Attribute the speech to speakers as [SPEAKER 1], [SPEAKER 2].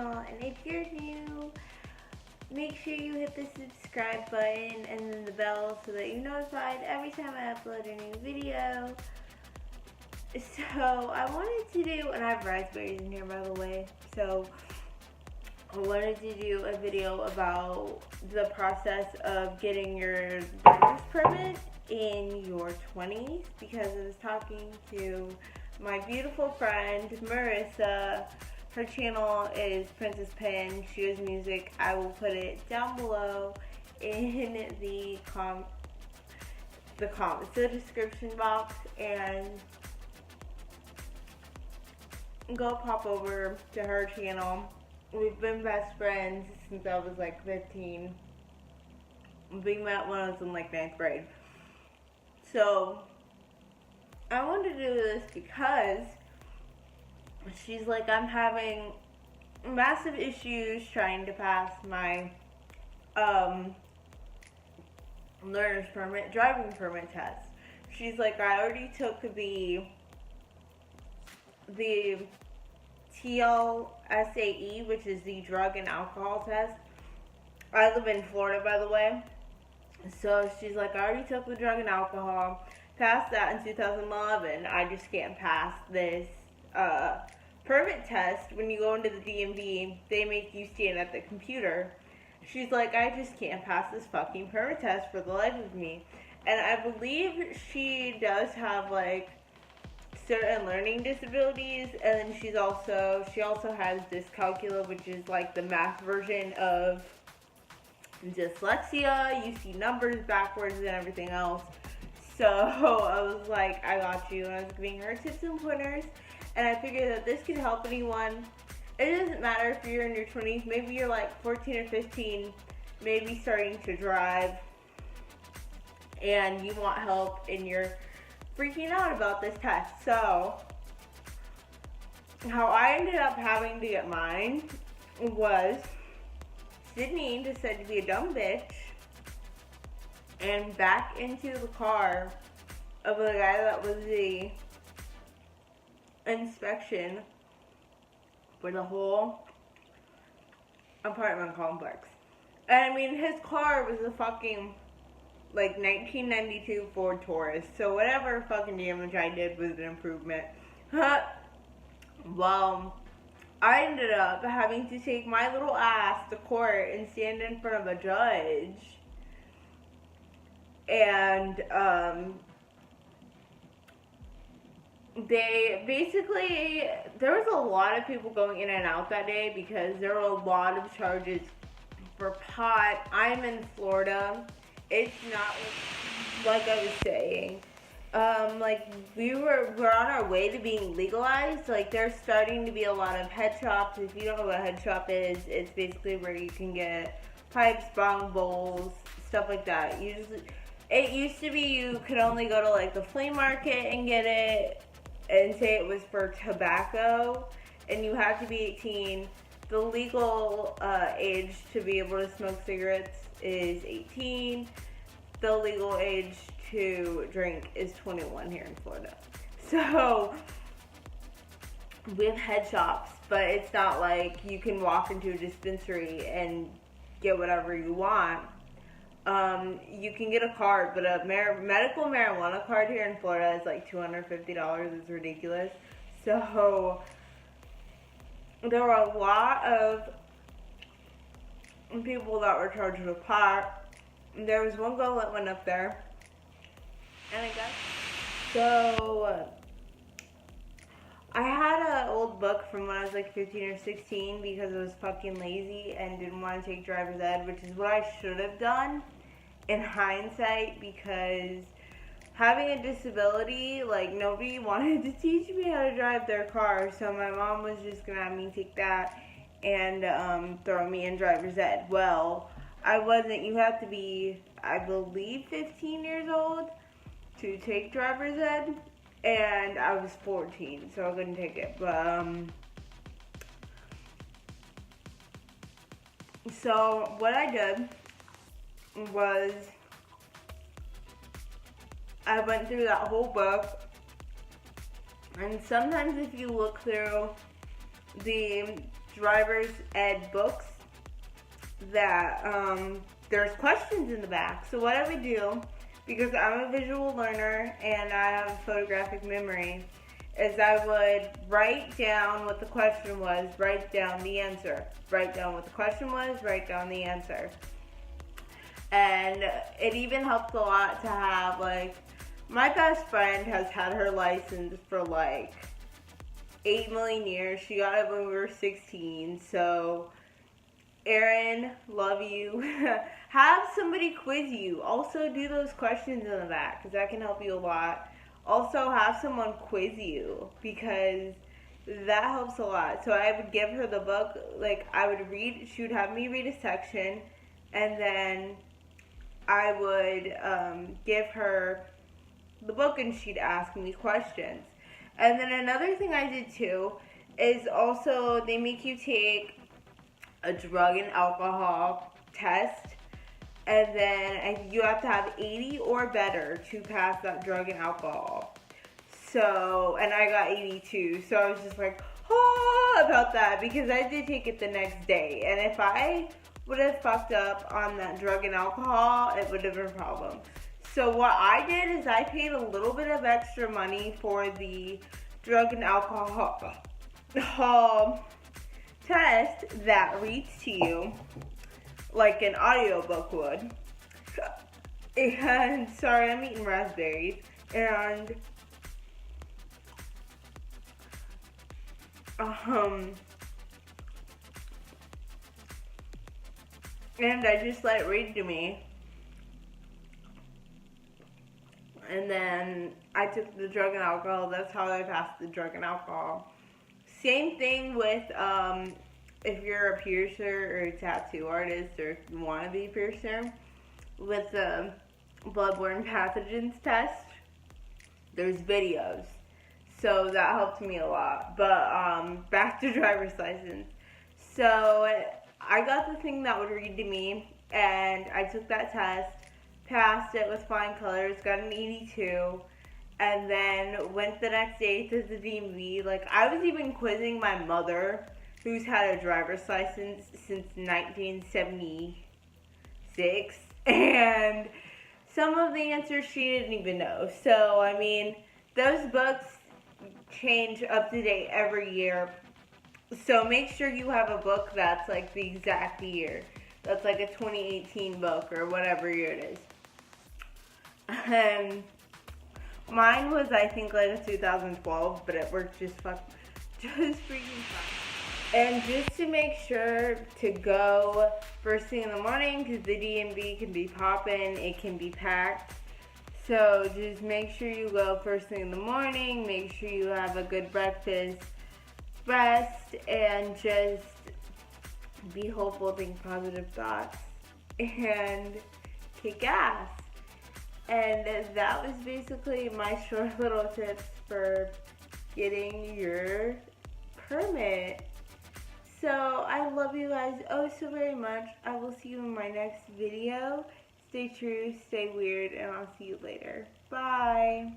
[SPEAKER 1] channel, and if you're new, make sure you hit the subscribe button and then the bell so that you're notified every time I upload a new video. So I wanted to do, and I have raspberries in here by the way, so I wanted to do a video about the process of getting your learner's permit in your 20s, because I was talking to my beautiful friend Marissa. Her channel is Princess Pen. She does music. I will put it down below in the description box, and go pop over to her channel. We've been best friends since I was like 15. We met when I was in like 9th grade. So I wanted to do this because she's like, I'm having massive issues trying to pass my learner's permit, driving permit test. She's like, I already took the TLSAE, which is the drug and alcohol test. I live in Florida, by the way. So she's like, I already took the drug and alcohol, passed that in 2011. I just can't pass this permit test. When you go into the DMV, they make you stand at the computer. She's like, I just can't pass this fucking permit test for the life of me. And I believe she does have like certain learning disabilities, and then she also has dyscalculia, which is like the math version of dyslexia. You see numbers backwards and everything else. So I was like, I got you, and I was giving her tips and pointers, and I figured that this could help anyone. It doesn't matter if you're in your 20s, maybe you're like 14 or 15, maybe starting to drive, and you want help and you're freaking out about this test. So how I ended up having to get mine was Cydney decided to be a dumb bitch and back into the car of the guy that was the inspection for the whole apartment complex. And I mean, his car was a fucking like 1992 Ford Taurus, so whatever fucking damage I did was an improvement. Well, I ended up having to take my little ass to court and stand in front of a judge. And they basically, there was a lot of people going in and out that day because there were a lot of charges for pot. I'm in Florida. It's not like I was saying. Like we're on our way to being legalized. Like there's starting to be a lot of head shops. If you don't know what a head shop is, it's basically where you can get pipes, bong bowls, stuff like that. It used to be you could only go to like the flea market and get it and say it was for tobacco, and you have to be 18. The legal age to be able to smoke cigarettes is 18. The legal age to drink is 21 here in Florida. So we have head shops, but it's not like you can walk into a dispensary and get whatever you want. You can get a card, but a medical marijuana card here in Florida is like $250. It's ridiculous. So there were a lot of people that were charged with pot. There was one girl that went up there, and I guess so. I had an old book from when I was like 15 or 16 because I was fucking lazy and didn't want to take driver's ed, which is what I should have done in hindsight, because having a disability, like nobody wanted to teach me how to drive their car, so my mom was just gonna have me take that and throw me in driver's ed. Well, I wasn't. You have to be, I believe, 15 years old to take driver's ed, and I was 14, so I couldn't take it. But so what I did was I went through that whole book, and sometimes if you look through the driver's ed books that there's questions in the back. So what I would do, because I'm a visual learner and I have a photographic memory, is I would write down what the question was, write down the answer. Write down what the question was, write down the answer. And it even helps a lot to have, like, my best friend has had her license for like 8 million years. She got it when we were 16. So, Erin, love you. Have somebody quiz you. Also, do those questions in the back because that can help you a lot. Also, have someone quiz you because that helps a lot. So, I would give her the book. Like, I would read, she would have me read a section, and then I would give her the book and she'd ask me questions. And then another thing I did too is also they make you take a drug and alcohol test, and then you have to have 80 or better to pass that drug and alcohol. So, and I got 82, so I was just like, oh, about that because I did take it the next day. And if I would have fucked up on that drug and alcohol, it would have been a problem. So what I did is I paid a little bit of extra money for the drug and alcohol test that reads to you like an audiobook would. And sorry, I'm eating raspberries. And I just let it read to me. And then I took the drug and alcohol. That's how I passed the drug and alcohol. Same thing with if you're a piercer or a tattoo artist or if you want to be a piercer. With the bloodborne pathogens test, there's videos. So that helped me a lot. But back to driver's license. So I got the thing that would read to me, and I took that test. Passed it with flying colors, got an 82, and then went the next day to the DMV. Like, I was even quizzing my mother, who's had a driver's license since 1976, and some of the answers she didn't even know. So, I mean, those books change up to date every year, so make sure you have a book that's like the exact year. That's like a 2018 book or whatever year it is. Mine was, I think, like a 2012, but it worked just freaking fine. And just to make sure to go first thing in the morning, because the DMV can be poppin', it can be packed. So just make sure you go first thing in the morning, make sure you have a good breakfast, rest, and just be hopeful, think positive thoughts, and kick ass. And that was basically my short little tips for getting your permit. So I love you guys oh so very much. I will see you in my next video. Stay true, stay weird, and I'll see you later. Bye.